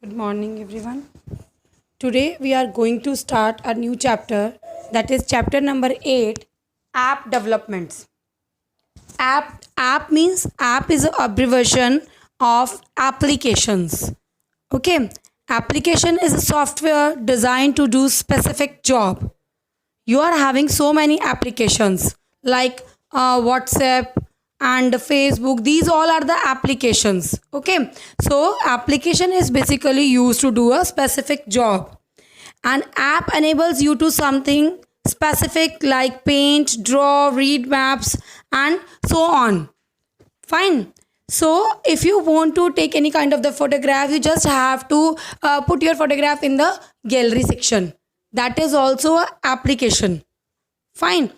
Good morning, everyone. Today we are going to start a new chapter, that is chapter number 8, app developments. App means app is an abbreviation of applications. Okay, application is a software designed to do specific job. You are having so many applications like WhatsApp and Facebook. These all are the applications. Okay, so application is basically used to do a specific job. An app enables you to something specific like paint, draw, read maps, and so on. Fine. So if you want to take any kind of the photograph, you just have to put your photograph in the gallery section. That is also a application. Fine.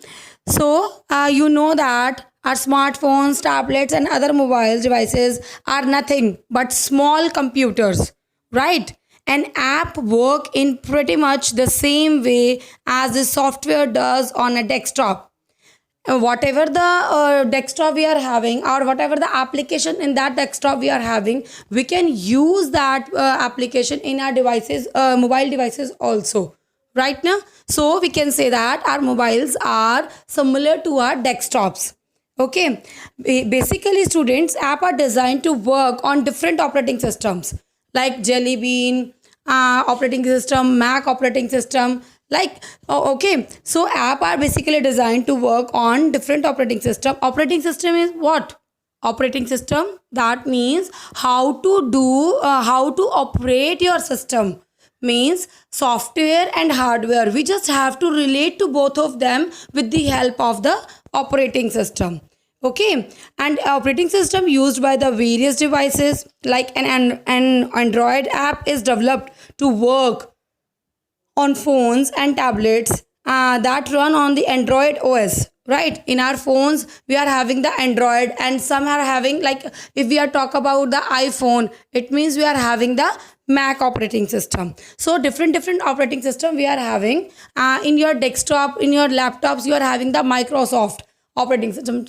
So you know that our smartphones, tablets, and other mobile devices are nothing but small computers, right? An app work in pretty much the same way as the software does on a desktop. Whatever the desktop we are having, or whatever the application in that desktop we are having, we can use that application in our devices, mobile devices also, right now. So we can say that our mobiles are similar to our desktops. Okay, basically students, app are designed to work on different operating systems like Jelly Bean operating system, Mac operating system. Like okay, so app are basically designed to work on different operating system. Operating system is what? Operating system, that means how to do how to operate your system, means software and hardware. We just have to relate to both of them with the help of the operating system. Okay, and operating system used by the various devices, like an Android app is developed to work on phones and tablets that run on the Android OS. Right, in our phones we are having the Android, and some are having, like if we are talk about the iPhone, it means we are having the Mac operating system. So different operating system we are having. In your desktop, in your laptops, you are having the Microsoft operating system.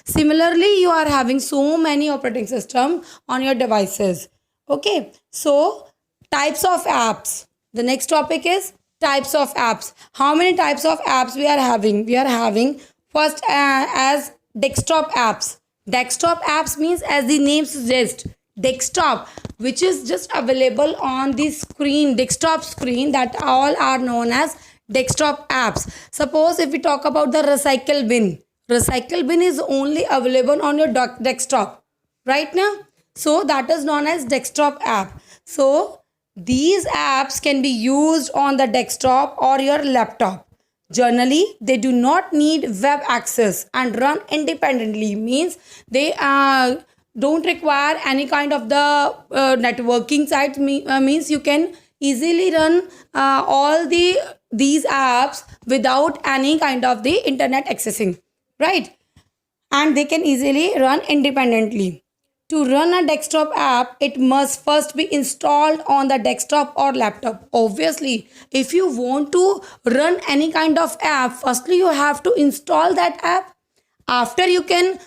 Similarly, you are having so many operating system on your devices. Okay, so types of apps. The next topic is types of apps. How many types of apps we are having? We are having first as desktop apps. Desktop apps means, as the name suggests, desktop, which is just available on the screen, desktop screen, that all are known as desktop apps. Suppose if we talk about the recycle bin is only available on your desktop right now. So that is known as desktop app. So these apps can be used on the desktop or your laptop. Generally, they do not need web access and run independently, means they don't require any kind of the networking site, means you can easily run all these apps without any kind of the internet accessing, right? And they can easily run independently. To run a desktop app, it must first be installed on the desktop or laptop. Obviously, if you want to run any kind of app, firstly you have to install that app. After you can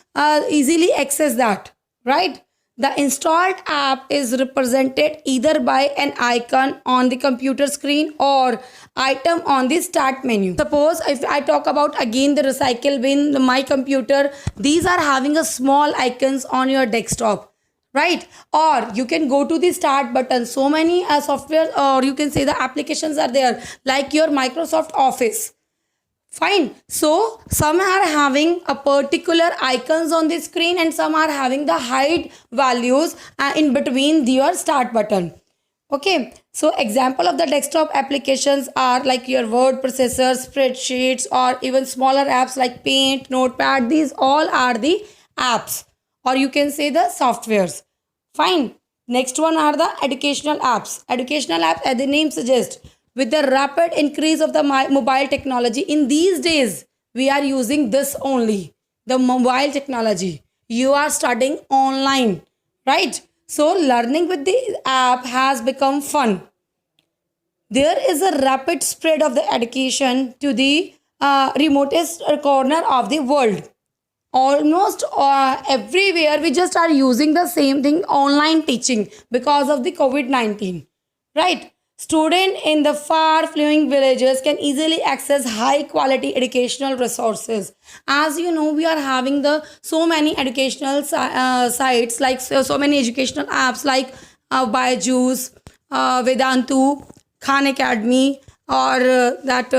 easily access that, right? The installed app is represented either by an icon on the computer screen or item on the start menu. Suppose if I talk about again the recycle bin, my computer, these are having a small icons on your desktop, right? Or you can go to the start button. So many software, or you can say the applications are there, like your Microsoft Office. Fine. So some are having a particular icons on the screen, and some are having the hide values in between your start button. Okay. So example of the desktop applications are like your word processor, spreadsheets, or even smaller apps like Paint, Notepad. These all are the apps, or you can say the softwares. Fine. Next one are the educational apps. Educational apps, as the name suggests, with the rapid increase of the mobile technology in these days, we are using this only, the mobile technology. You are studying online, right? So learning with the app has become fun. There is a rapid spread of the education to the remotest corner of the world. almost everywhere we just are using the same thing, online teaching, because of the COVID-19, right? Student in the far flung villages can easily access high quality educational resources. As you know, we are having the so many educational sites, like so many educational apps like Byju's, Vedantu, Khan Academy, or that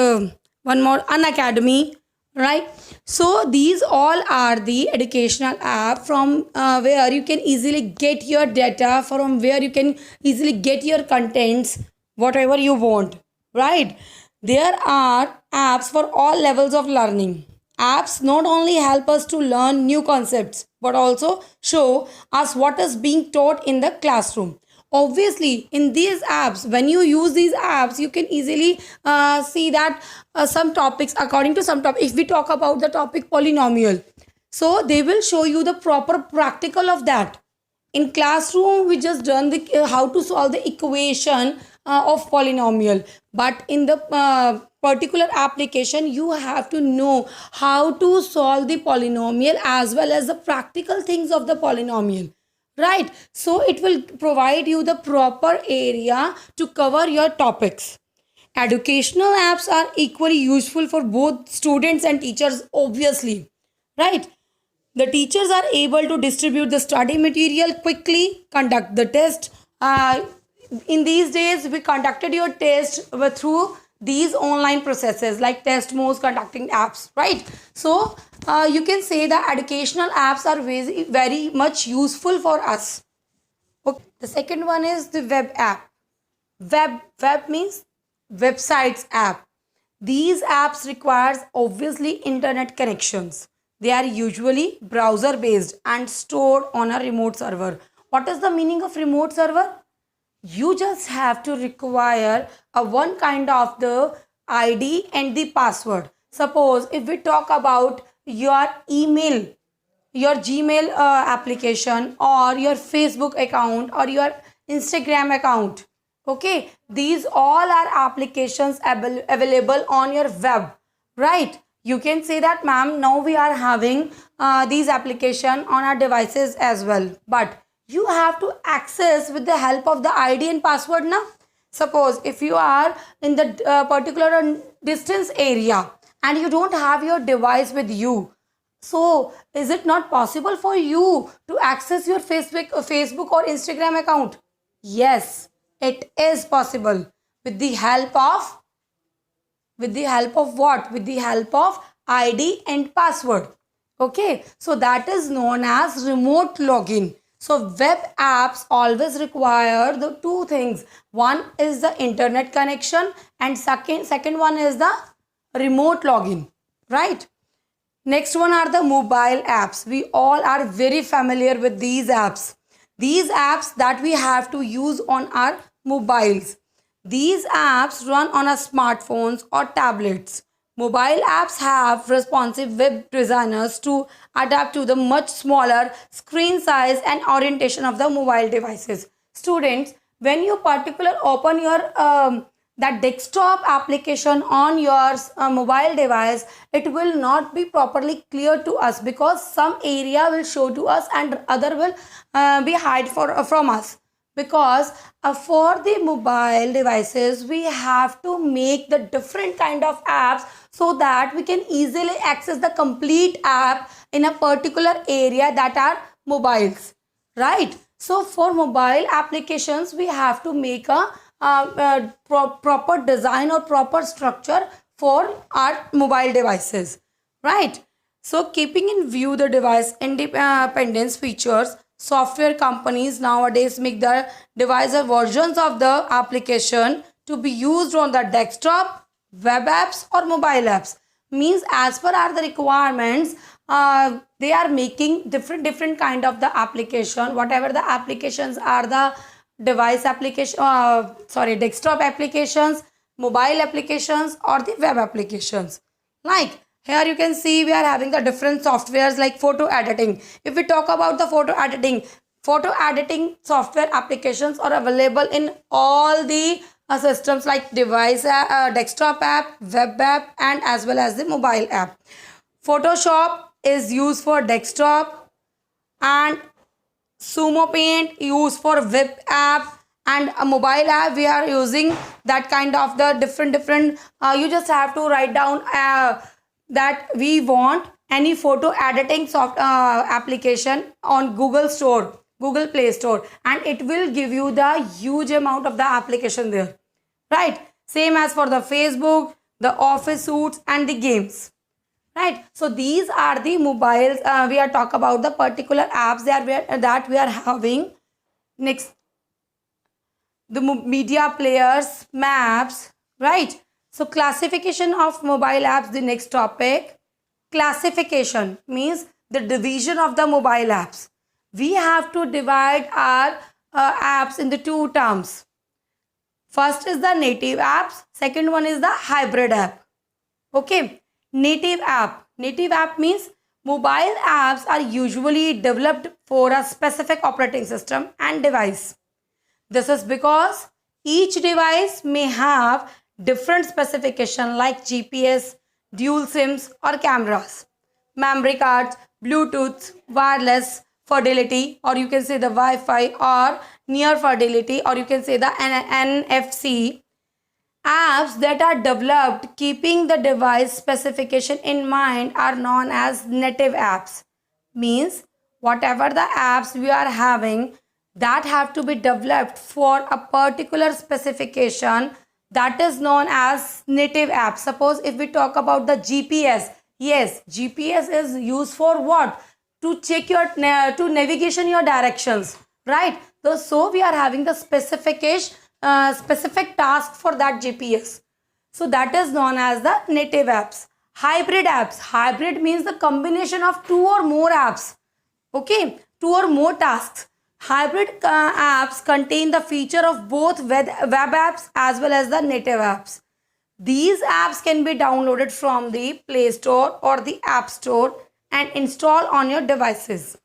one more, An Academy, right? So these all are the educational app from where you can easily get your data, from where you can easily get your contents, whatever you want, right? There are apps for all levels of learning. Apps not only help us to learn new concepts but also show us what is being taught in the classroom. Obviously, in these apps, when you use these apps, you can easily see that some topics, according to some topic, if we talk about the topic polynomial, so they will show you the proper practical of that. In classroom we just done the how to solve the equation of polynomial, but in the particular application you have to know how to solve the polynomial as well as the practical things of the polynomial, right? So it will provide you the proper area to cover your topics. Educational apps are equally useful for both students and teachers, obviously, right? The teachers are able to distribute the study material quickly, conduct the test. In these days, we conducted your test through these online processes like test modes, conducting apps, right? So you can say that educational apps are very, very much useful for us. Okay. The second one is the web app. Web means websites app. These apps requires obviously internet connections. They are usually browser based and stored on a remote server. What is the meaning of remote server? You just have to require a one kind of the ID and the password. Suppose if we talk about your email, your Gmail application, or your Facebook account, or your Instagram account, okay, these all are applications available on your web, right? You can say that, ma'am, now we are having these application on our devices as well, but you have to access with the help of the ID and password now. Suppose if you are in the particular distance area and you don't have your device with you, so is it not possible for you to access your Facebook or Instagram account? Yes, it is possible with the help of what? With the help of ID and password. Okay, so that is known as remote login. So web apps always require the two things. One is the internet connection and second one is the remote login, right? Next one are the mobile apps. We all are very familiar with these apps. These apps that we have to use on our mobiles. These apps run on our smartphones or tablets. Mobile apps have responsive web designers to adapt to the much smaller screen size and orientation of the mobile devices. Students, when you particular open your that desktop application on your mobile device, it will not be properly clear to us because some area will show to us and other will be hide from us, because for the mobile devices we have to make the different kind of apps so that we can easily access the complete app in a particular area that are mobiles, right? So for mobile applications we have to make a proper design or proper structure for our mobile devices, right? So keeping in view the device independence features, software companies nowadays make the device versions of the application to be used on the desktop, web apps or mobile apps. Means as per are the requirements, they are making different kind of the application. Whatever the applications are, the device application, desktop applications, mobile applications or the web applications. Like here you can see we are having the different softwares like photo editing. If we talk about the photo editing software applications are available in all the systems like device, desktop app, web app and as well as the mobile app. Photoshop, is used for desktop, and Sumo Paint used for web app, and a mobile app we are using that kind of the different you just have to write down that we want any photo editing soft application on Google Play Store, and it will give you the huge amount of the application there, right? Same as for the Facebook, the office suites, and the games, right? So these are the mobiles. We are talk about the particular apps that we are having. Next, the media players, maps, right? So classification of mobile apps, the next topic. Classification means the division of the mobile apps. We have to divide our apps into two terms. First is the native apps, second one is the hybrid app. Okay, native app. Native app means mobile apps are usually developed for a specific operating system and device. This is because each device may have different specification like GPS, dual SIMs or cameras, memory cards, Bluetooth, wireless, fidelity, or you can say the Wi-Fi, or near fidelity, or you can say the NFC. Apps that are developed keeping the device specification in mind are known as native apps. Means whatever the apps we are having that have to be developed for a particular specification, that is known as native apps. Suppose if we talk about the GPS, yes, GPS is used for what? To check your to navigation your directions, right? So we are having the specification specific task for that GPS. So that is known as the native apps. Hybrid apps. Hybrid means the combination of two or more apps. Okay, two or more tasks. Hybrid apps contain the feature of both web apps as well as the native apps. These apps can be downloaded from the Play Store or the App Store and installed on your devices.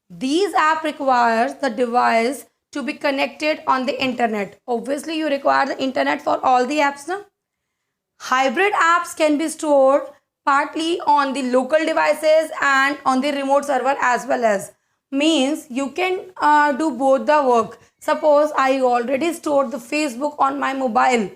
These apps requires the device to be connected on the internet. Obviously, you require the internet for all the apps now. Hybrid apps can be stored partly on the local devices and on the remote server as well as. Means you can do both the work. Suppose I already stored the Facebook on my mobile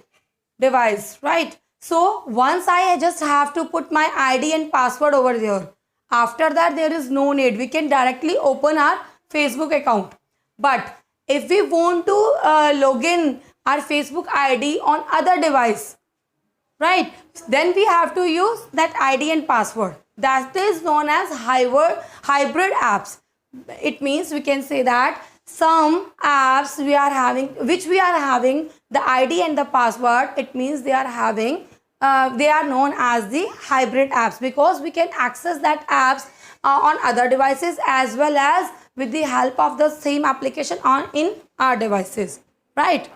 device, right? So once I just have to put my ID and password over there. After that, there is no need. We can directly open our Facebook account. But if we want to log in our Facebook ID on other device, right, then we have to use that ID and password. That is known as hybrid apps. It means we can say that some apps we are having, which we are having the ID and the password, it means they are having they are known as the hybrid apps, because we can access that apps on other devices as well as with the help of the same application on in our devices, right?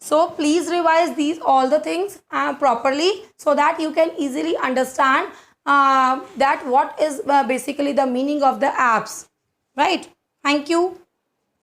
So please revise these all the things properly so that you can easily understand that what is basically the meaning of the apps, right? Thank you.